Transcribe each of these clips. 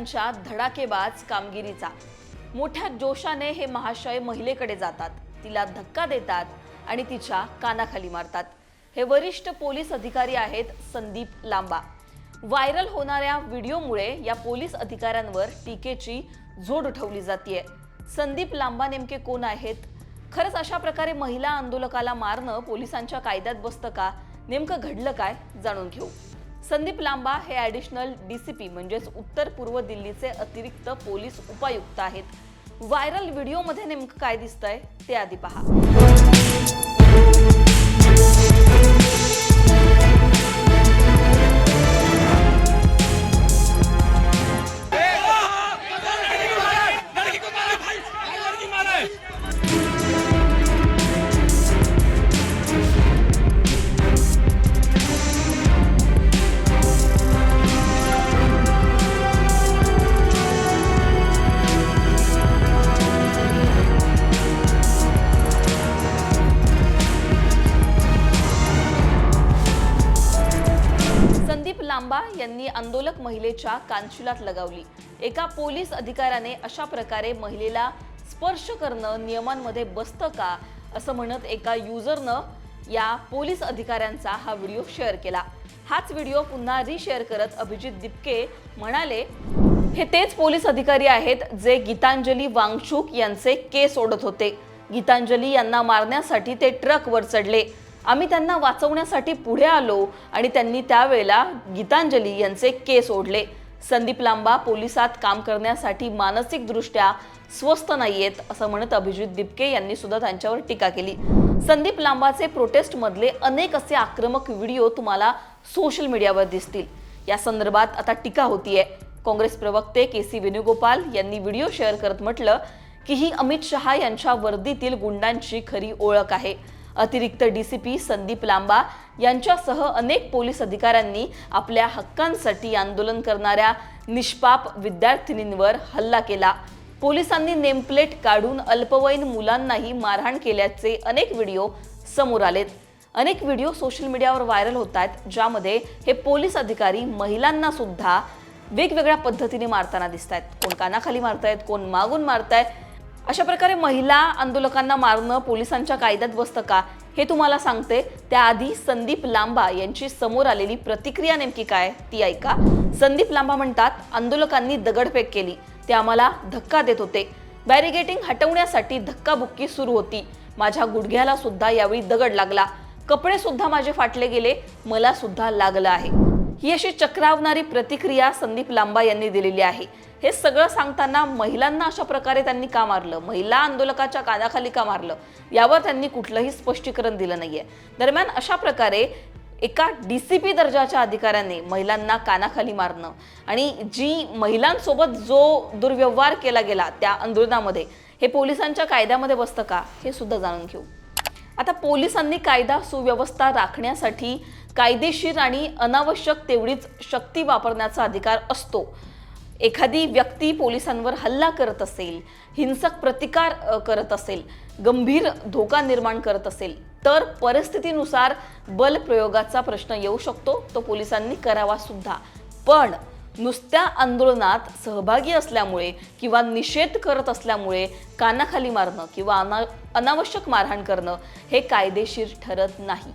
पोलिसांच्या धडाकेबाज कामगिरीचा। मोठ्या जोशाने हे महाशय महिलेकडे जातात, तिला धक्का देतात आणि तिच्या कानाखाली मारतात। हे वरिष्ठ पोलीस अधिकारी आहेत संदीप लांबा। व्हायरल होणाऱ्या व्हिडिओमुळे या पोलीस अधिकाऱ्यांवर टीकेची झोड उठवली जाते। संदीप लांबा नेमके कोण आहेत? खरंच अशा प्रकारे महिला आंदोलकाला मारणं पोलिसांच्या कायद्यात बसतं का? नेमकं घडलं काय जाणून घेऊ। संदीप लांबा हे ॲडिशनल डीसीपी म्हणजेच उत्तर पूर्व दिल्लीचे अतिरिक्त पोलीस उपायुक्त आहेत। व्हायरल व्हिडिओमध्ये नेमकं काय दिसतंय ते आधी पहा। संदीप लांबा यांनी आंदोलक महिलेच्या कानशिलात लगावली। एका पोलीस अधिकाऱ्याने अशा प्रकारे महिलेला स्पर्श करणं नियमांमध्ये बसतं का असं म्हणत एका युजरनं या पोलीस अधिकाऱ्यांचा हा व्हिडिओ शेअर केला। हाच व्हिडिओ पुन्हा रिशेअर करत अभिजित दिपके म्हणाले, हे तेच पोलीस अधिकारी आहेत जे गीतांजली वांगचूक यांचे केस ओढत होते। गीतांजली यांना मारण्यासाठी ते ट्रकवर चढले। आम्ही त्यांना वाचवण्यासाठी पुढे आलो आणि त्यांनी त्यावेळेला गीतांजली यांचे केस ओढले। संदीप लांबा पोलिसात काम करण्यासाठी मानसिकदृष्ट्या स्वस्थ नाहीयेत असं म्हणत अभिजित दिपके यांनी सुद्धा त्यांच्यावर टीका केली। संदीप लांबाचे प्रोटेस्ट मधले अनेक असे आक्रमक व्हिडिओ तुम्हाला सोशल मीडियावर दिसतील। या संदर्भात आता टीका होतीये। काँग्रेस प्रवक्ते केसी वेणुगोपाल यांनी व्हिडिओ शेअर करत म्हटलं की ही अमित शहा यांच्या वर्दीतील गुंडांची खरी ओळख आहे। अतिरिक्त डीसीपी संदीप लांबा यांच्यासह अनेक पोलीस अधिकाऱ्यांनी आपल्या हक्कांसाठी आंदोलन करणाऱ्या निष्पाप विद्यार्थिनींवर हल्ला केला। पोलिसांनी नेमप्लेट काढून अल्पवयीन मुलांनाही मारहाण केल्याचे अनेक व्हिडिओ समोर आलेत। अनेक व्हिडिओ सोशल मीडियावर व्हायरल होत आहेत, ज्यामध्ये हे पोलीस अधिकारी महिलांना सुद्धा वेगवेगळ्या पद्धतीने मारताना दिसत आहेत। कोण कानाखाली मारतायत, कोण मागून मारतायत। अशा प्रकारे महिला आंदोलकांना मारणं पोलिसांच्या कायद्यात बसतं का हे तुम्हाला सांगते। त्याआधी संदीप लांबा यांची समोर आलेली प्रतिक्रिया नेमकी काय ती ऐका। संदीप लांबा म्हणतात, आंदोलकांनी दगडफेक केली, ते आम्हाला धक्का देत होते। बॅरिगेटिंग हटवण्यासाठी धक्काबुक्की सुरू होती। माझ्या गुडघ्याला सुद्धा यावेळी दगड लागला, कपडे सुद्धा माझे फाटले गेले, मला सुद्धा लागलं आहे। ही अशी चक्रावणारी प्रतिक्रिया संदीप लांबा यांनी दिलेली आहे। हे सगळं सांगताना महिलांना अशा प्रकारे त्यांनी का मारलं, महिला आंदोलकाच्या कानाखाली का मारलं, यावर त्यांनी कुठलंही स्पष्टीकरण दिलं नाहीये। दरम्यान अशा प्रकारे एका डीसीपी दर्जाच्या अधिकाऱ्याने महिलांना कानाखाली मारणं आणि जी महिलांसोबत जो दुर्व्यवहार केला गेला त्या आंदोलनामध्ये, हे पोलिसांच्या कायद्यामध्ये बसतं का हे सुद्धा जाणून घेऊ। आता पोलिसांनी कायदा सुव्यवस्था राखण्यासाठी कायदेशीर आणि अनावश्यक तेवढीच शक्ती वापरण्याचा अधिकार असतो। एखादी व्यक्ती पोलिसांवर हल्ला करत असेल, हिंसक प्रतिकार करत असेल, गंभीर धोका निर्माण करत असेल तर परिस्थितीनुसार बल प्रयोगाचा प्रश्न येऊ शकतो, तो पोलिसांनी करावा सुद्धा। पण नुसत्या आंदोलनात सहभागी असल्यामुळे किंवा निषेध करत असल्यामुळे कानाखाली मारणं किंवा अनावश्यक मारहाण करणं हे कायदेशीर ठरत नाही।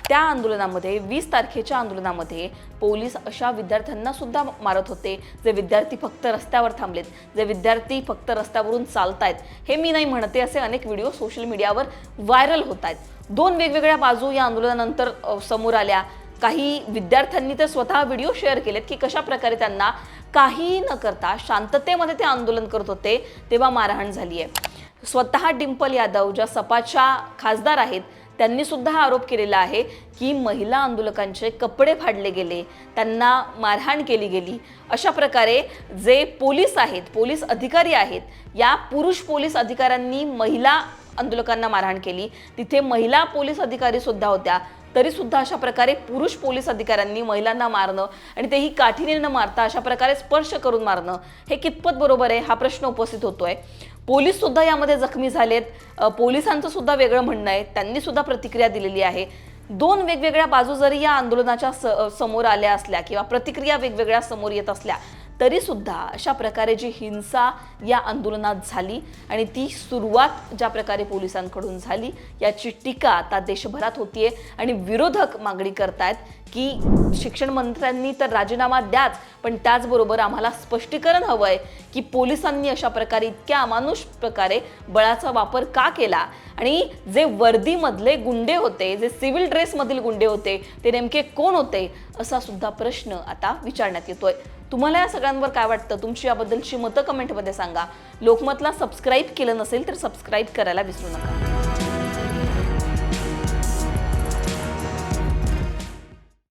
त्या आंदोलनामध्ये 20 तारखेच्या आंदोलनामध्ये पोलीस अशा विद्यार्थ्यांना सुद्धा मारत होते जे विद्यार्थी फक्त रस्त्यावर थांबलेत, जे विद्यार्थी फक्त रस्त्यावरून चालतायत। हे मी नाही म्हणते, असे अनेक व्हिडिओ सोशल मीडियावर व्हायरल होत आहेत। दोन वेगवेगळ्या बाजू या आंदोलनानंतर समोर आल्या। काही विद्यार्थ्यांनी तर स्वतः व्हिडिओ शेअर केलेत की कशा प्रकारे त्यांना काही न करता शांततेमध्ये ते आंदोलन करत होते तेव्हा मारहाण झाली आहे। स्वतः डिंपल यादव ज्या सपाच्या खासदार आहेत त्यांनी सुद्धा हा आरोप केलेला आहे की महिला आंदोलकांचे कपडे फाडले गेले, त्यांना मारहाण केली गेली। अशा प्रकारे जे पोलीस आहेत, पोलीस अधिकारी आहेत, या पुरुष पोलीस अधिकाऱ्यांनी महिला आंदोलकांना मारहाण केली। तिथे महिला पोलीस अधिकारी सुद्धा होत्या, तरी सुद्धा अशा प्रकारे पुरुष पोलीस अधिकाऱ्यांनी महिलांना मारणं आणि तेही काठीने न मारता अशा प्रकारे स्पर्श करून मारणं हे कितपत बरोबर आहे हा प्रश्न उपस्थित होतोय। पोलीस सुद्धा यामध्ये जखमी झालेत। पोलिसांचं सुद्धा वेगळं म्हणणं आहे, त्यांनी सुद्धा प्रतिक्रिया दिलेली आहे। दोन वेगवेगळ्या बाजू जरी या आंदोलनाच्या समोर आल्या असल्या किंवा प्रतिक्रिया वेगवेगळ्या समोर येत असल्या तरी सुद्धा अशा प्रकारे जी हिंसा या आंदोलनात झाली आणि ती सुरुवात ज्या प्रकारे पोलिसांकडून झाली याची टीका आता देशभरात होतीये आणि विरोधक मागणी करतायत की शिक्षण मंत्र्यांनी तर राजीनामा द्याच, पण त्याचबरोबर आम्हाला स्पष्टीकरण हवंय की पोलिसांनी अशा प्रकारे इतक्या अमानुष प्रकारे बळाचा वापर का केला आणि जे वर्दीमधले गुंडे होते, जे सिव्हिल ड्रेसमधील गुंडे होते, ते नेमके कोण होते असा सुद्धा प्रश्न आता विचारण्यात येतोय। तुम्हाला या सगळ्यांवर काय वाटतं? तुमची याबद्दलची मतं कमेंटमध्ये सांगा। लोकमतला सबस्क्राईब केलं नसेल तर सबस्क्राईब करायला विसरू नका।